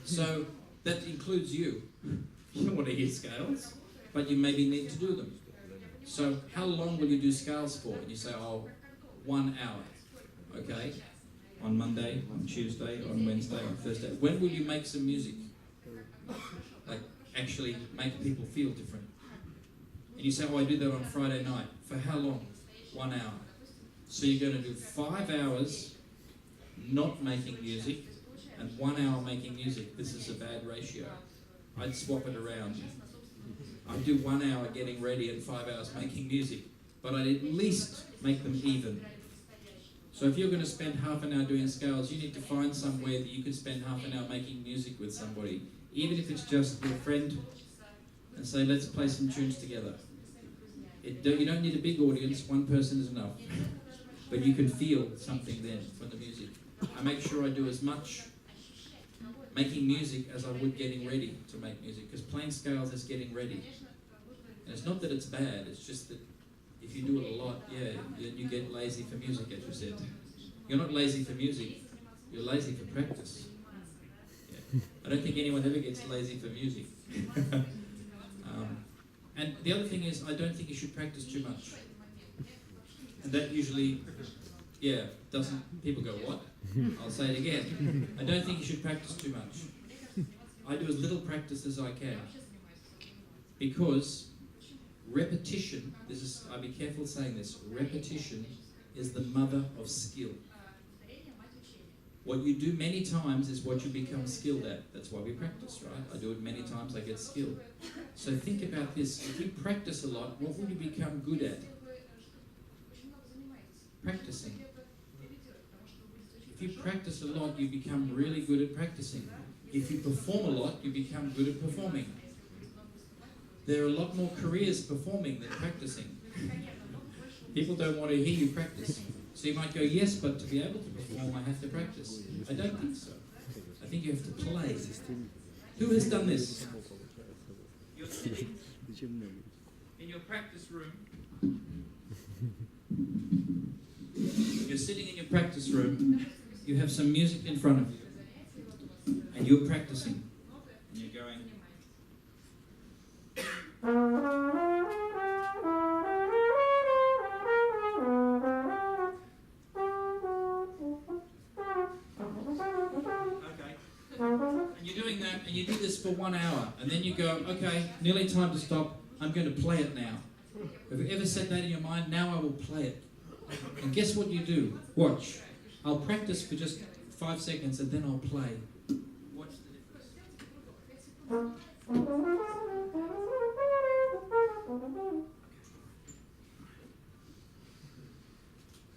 So that includes you. You don't want to hear scales, but you maybe need to do them. So how long will you do scales for? And you say, oh, 1 hour. Okay? On Monday, on Tuesday, on Wednesday, on Thursday. When will you make some music? Like actually make people feel different. And you say, oh, I do that on Friday night. For how long? 1 hour. So you're going to do 5 hours not making music and 1 hour making music. This is a bad ratio. I'd swap it around. I'd do 1 hour getting ready and 5 hours making music. But I'd at least make them even. So if you're going to spend half an hour doing scales, you need to find somewhere that you can spend half an hour making music with somebody. Even if it's just your friend, and say, let's play some tunes together. You don't need a big audience, one person is enough. But you can feel something then from the music. I make sure I do as much making music as I would getting ready to make music, because playing scales is getting ready. And it's not that it's bad, it's just that if you do it a lot, you get lazy for music, as you said. You're not lazy for music, you're lazy for practice. Yeah. I don't think anyone ever gets lazy for music. And the other thing is, I don't think you should practice too much. And that usually, doesn't, people go, what? I'll say it again. I don't think you should practice too much. I do as little practice as I can. Because repetition, I'll be careful saying this, repetition is the mother of skill. What you do many times is what you become skilled at. That's why we practice, right? I do it many times, I get skilled. So think about this. If you practice a lot, what will you become good at? Practicing. If you practice a lot, you become really good at practicing. If you perform a lot, you become good at performing. There are a lot more careers performing than practicing. People don't want to hear you practice. So you might go, yes, but to be able to perform, I have to practice. I don't think so. I think you have to play. Who has done this? You're sitting in your practice room. You're sitting in your practice room. You have some music in front of you. And you're practicing. And you're going... And you're doing that, and you do this for 1 hour, and then you go, okay, nearly time to stop, I'm going to play it now. Have you ever said that in your mind? Now I will play it. And guess what you do? Watch. I'll practice for just 5 seconds, and then I'll play. Watch the difference.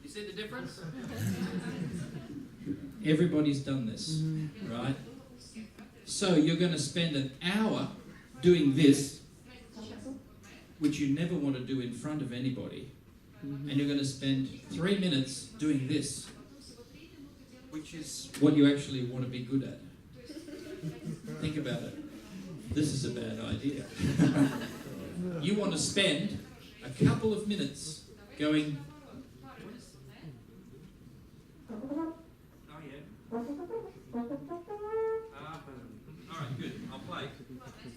You see the difference? Everybody's done this, right? So you're going to spend an hour doing this, which you never want to do in front of anybody, and you're going to spend 3 minutes doing this, which is what you actually want to be good at. Think about it. This is a bad idea. You want to spend a couple of minutes going... Alright, good.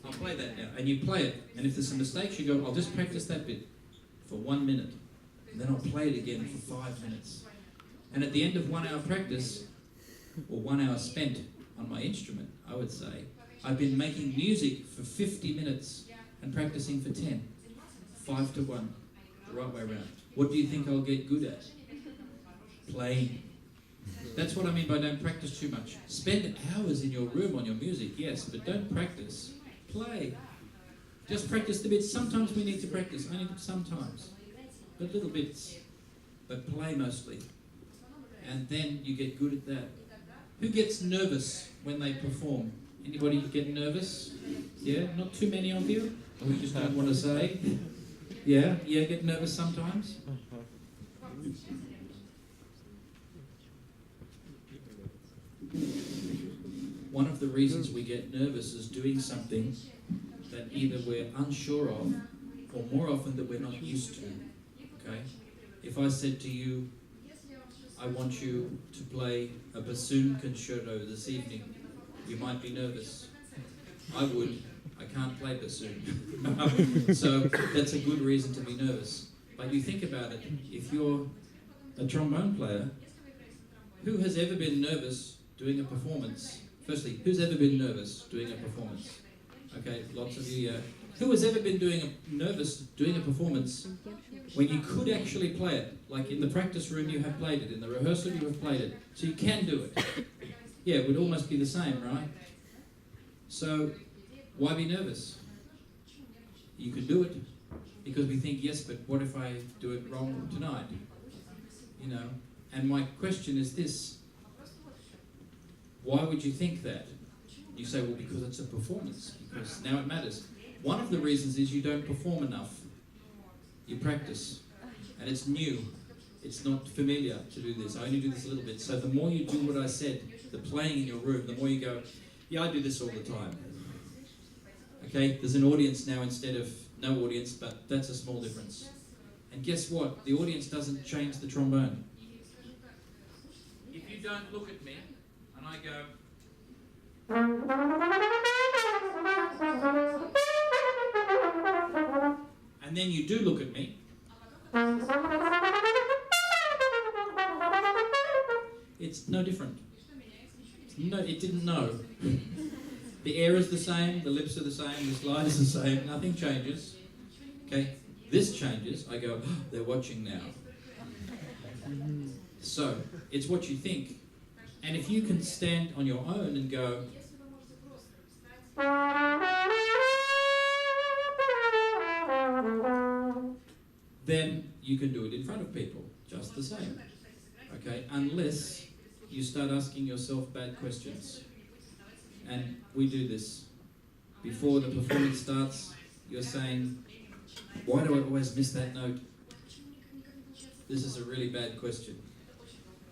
I'll play that now. And you play it. And if there's some mistakes, you go, I'll just practice that bit for 1 minute. And then I'll play it again for 5 minutes. And at the end of 1 hour practice, or 1 hour spent on my instrument, I would say, I've been making music for 50 minutes and practicing for 10. 5 to 1. The right way around. What do you think I'll get good at? Playing. That's what I mean by don't practice too much. Spend hours in your room on your music, yes, but don't practice. Play. Just practice the bits. Sometimes we need to practice, only sometimes. But little bits. But play mostly. And then you get good at that. Who gets nervous when they perform? Anybody get nervous? Yeah? Not too many of you? Or we just don't want to say? Yeah? Yeah, get nervous sometimes? One of the reasons we get nervous is doing something that either we're unsure of, or more often that we're not used to. Okay? If I said to you, I want you to play a bassoon concerto this evening. You might be nervous. I would. I can't play bassoon. So that's a good reason to be nervous. But you think about it, if you're a trombone player, who has ever been nervous doing a performance? Firstly, who's ever been nervous doing a performance? Okay, lots of you, yeah. Who has ever been nervous doing a performance when you could actually play it? Like in the practice room you have played it, in the rehearsal you have played it, so you can do it. Yeah, it would almost be the same, right? So, why be nervous? You could do it, because we think, yes, but what if I do it wrong tonight? You know, and my question is this: why would you think that? You say, well, because it's a performance, because now it matters. One of the reasons is you don't perform enough. You practice, and it's new. It's not familiar to do this. I only do this a little bit. So the more you do what I said, the playing in your room, the more you go, yeah, I do this all the time. Okay, there's an audience now instead of no audience, but that's a small difference. And guess what? The audience doesn't change the trombone. If you don't look at me, and I go... and then you do look at me, it's no different. No, it didn't know. The air is the same, the lips are the same, the slide is the same, nothing changes. Okay, this changes, I go, oh, they're watching now. So, it's what you think. And if you can stand on your own and go, then you can do it in front of people, just the same. Okay, unless you start asking yourself bad questions. And we do this. Before the performance starts, you're saying, why do I always miss that note? This is a really bad question.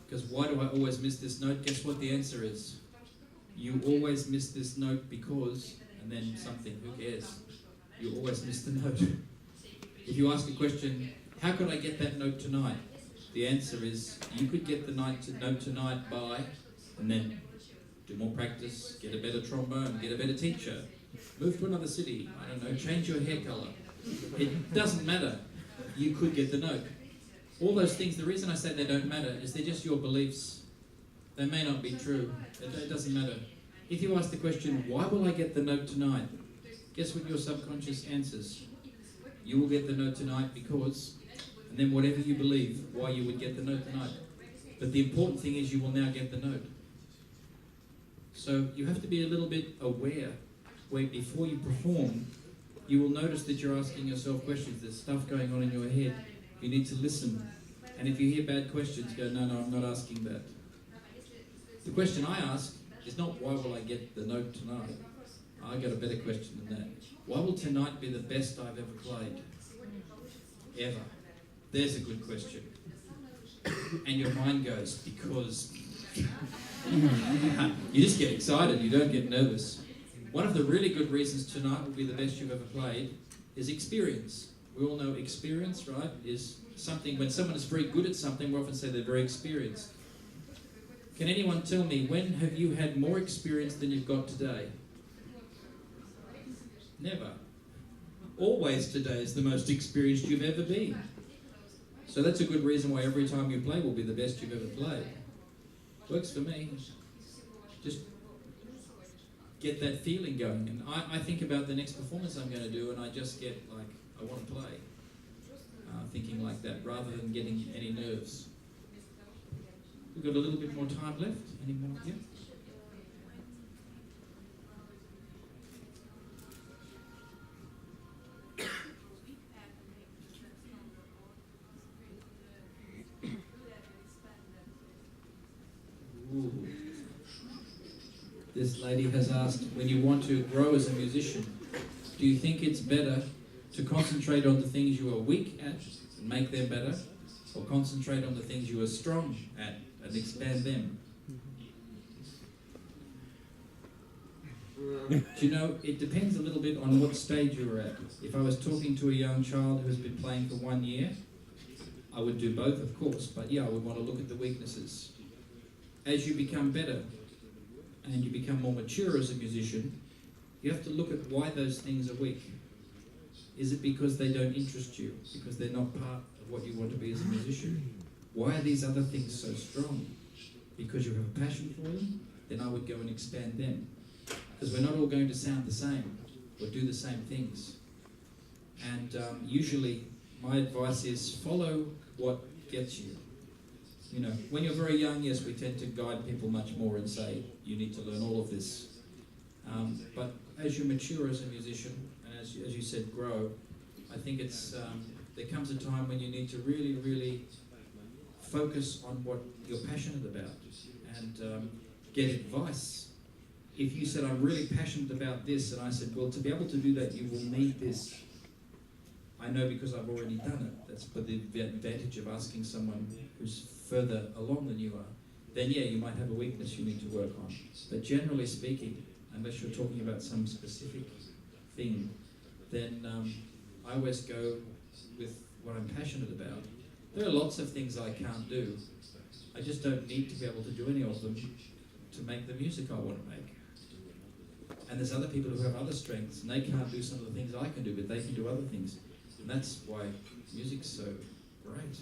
Because why do I always miss this note? Guess what the answer is? You always miss this note because, and then something, who cares? You always miss the note. If you ask a question, how could I get that note tonight? The answer is, you could get the note tonight by, and then do more practice, get a better trombone, get a better teacher, move to another city, I don't know, change your hair colour. It doesn't matter. You could get the note. All those things, the reason I say they don't matter is they're just your beliefs. They may not be true. It doesn't matter. If you ask the question, why will I get the note tonight? Guess what your subconscious answers? You will get the note tonight because, and then whatever you believe, why you would get the note tonight. But the important thing is you will now get the note. So you have to be a little bit aware where before you perform, you will notice that you're asking yourself questions. There's stuff going on in your head. You need to listen. And if you hear bad questions, go, no, I'm not asking that. The question I ask is not why will I get the note tonight? I got a better question than that. Why will tonight be the best I've ever played? Ever. There's a good question. And your mind goes, because... you just get excited, you don't get nervous. One of the really good reasons tonight will be the best you've ever played is experience. We all know experience, right, is something, when someone is very good at something, we often say they're very experienced. Can anyone tell me, when have you had more experience than you've got today? Never. Always today is the most experienced you've ever been. So that's a good reason why every time you play will be the best you've ever played. Works for me. Just get that feeling going. And I think about the next performance I'm going to do and I just get like, I want to play. Thinking like that, rather than getting any nerves. We've got a little bit more time left. Any more? Yeah? Ooh. This lady has asked, when you want to grow as a musician, do you think it's better to concentrate on the things you are weak at and make them better, or concentrate on the things you are strong at and expand them? Do you know, it depends a little bit on what stage you are at. If I was talking to a young child who has been playing for 1 year, I would do both, of course, but yeah, I would want to look at the weaknesses. As you become better and you become more mature as a musician, you have to look at why those things are weak. Is it because they don't interest you? Because they're not part of what you want to be as a musician? Why are these other things so strong? Because you have a passion for them? Then I would go and expand them. Because we're not all going to sound the same or do the same things. And usually my advice is follow what gets you. You know, when you're very young, yes, we tend to guide people much more and say, you need to learn all of this. But as you mature as a musician, and as you said, grow, I think it's there comes a time when you need to really, really focus on what you're passionate about and get advice. If you said, I'm really passionate about this, and I said, well, to be able to do that, you will need this. I know because I've already done it. That's for the advantage of asking someone who's further along than you are. Then yeah, you might have a weakness you need to work on. But generally speaking, unless you're talking about some specific thing, then I always go with what I'm passionate about. There are lots of things I can't do. I just don't need to be able to do any of them to make the music I want to make. And there's other people who have other strengths, and they can't do some of the things I can do, but they can do other things. And that's why music's so great.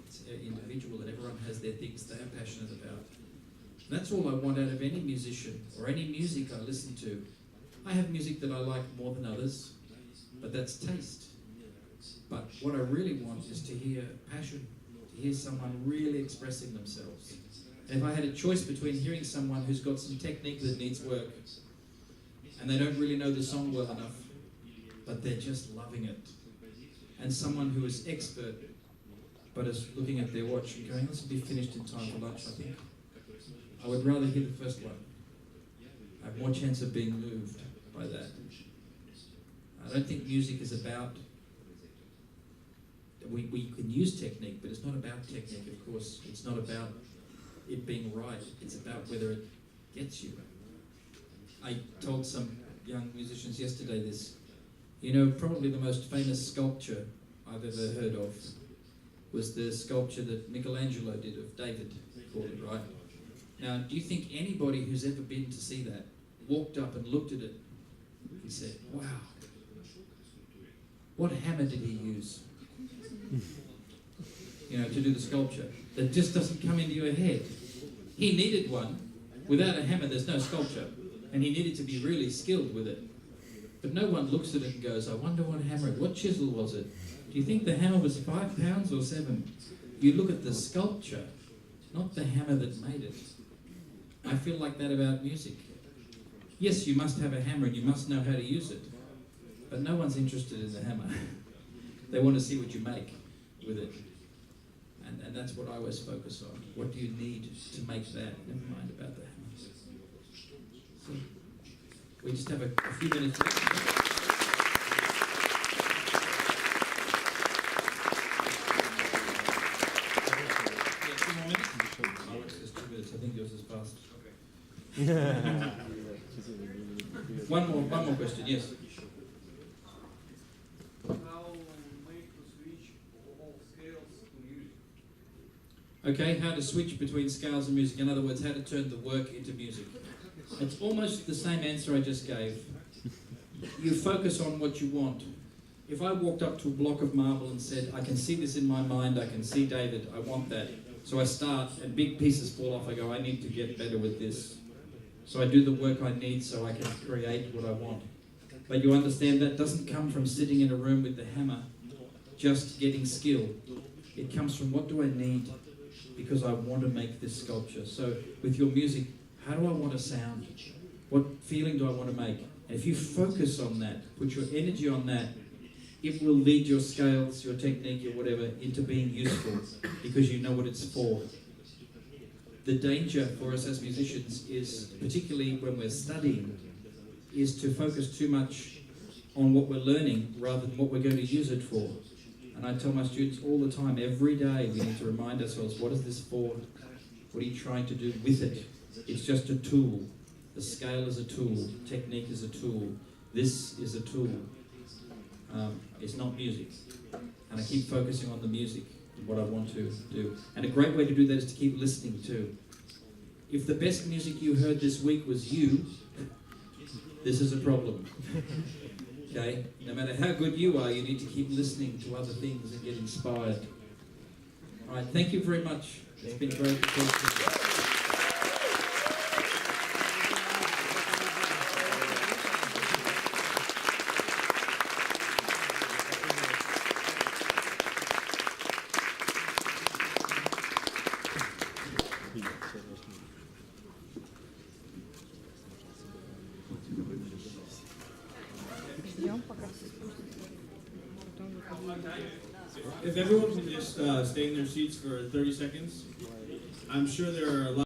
It's individual, and everyone has their things they're passionate about. And that's all I want out of any musician, or any music I listen to. I have music that I like more than others, but that's taste. But what I really want is to hear passion, to hear someone really expressing themselves. And if I had a choice between hearing someone who's got some technique that needs work, and they don't really know the song well enough, but they're just loving it, and someone who is expert, but is looking at their watch and going, this will be finished in time for lunch, I think, I would rather hear the first one. I have more chance of being moved by that. I don't think music is about, we can use technique, but it's not about technique, of course. It's not about it being right. It's about whether it gets you. I told some young musicians yesterday this. You know, probably the most famous sculpture I've ever heard of was the sculpture that Michelangelo did of David, called it, right? Now, do you think anybody who's ever been to see that walked up and looked at it and said, wow, what hammer did he use? You know, to do the sculpture? That just doesn't come into your head. He needed one. Without a hammer, there's no sculpture. And he needed to be really skilled with it. But no one looks at it and goes, I wonder what hammer, what chisel was it? Do you think the hammer was 5 pounds or 7? You look at the sculpture, not the hammer that made it. I feel like that about music. Yes, you must have a hammer and you must know how to use it. But no one's interested in the hammer. They want to see what you make with it. And that's what I always focus on. What do you need to make that? Never mind about the hammer. So, we just have a few minutes left. Yeah, 2 more minutes? Oh, it's just 2 minutes. I think yours is fast. Okay. One more question, yes. How make to switch all scales to music? Okay, how to switch between scales and music. In other words, how to turn the work into music. It's almost the same answer I just gave. You focus on what you want. If I walked up to a block of marble and said, I can see this in my mind, I can see David, I want that. So I start, and big pieces fall off, I go, I need to get better with this. So I do the work I need so I can create what I want. But you understand that doesn't come from sitting in a room with the hammer, just getting skill. It comes from what do I need because I want to make this sculpture. So with your music, how do I want to sound? What feeling do I want to make? And if you focus on that, put your energy on that, it will lead your scales, your technique, your whatever, into being useful because you know what it's for. The danger for us as musicians is, particularly when we're studying, is to focus too much on what we're learning rather than what we're going to use it for. And I tell my students all the time, every day, we need to remind ourselves, what is this for? What are you trying to do with it? It's just a tool. The scale is a tool. Technique is a tool. This is a tool. It's not music. And I keep focusing on the music. what I want to do. And a great way to do that is to keep listening too. If the best music you heard this week was you, this is a problem. Okay? No matter how good you are, you need to keep listening to other things and get inspired. All right, thank you very much. It's been great to talk to you. If everyone can just stay in their seats for 30 seconds, I'm sure there are a lot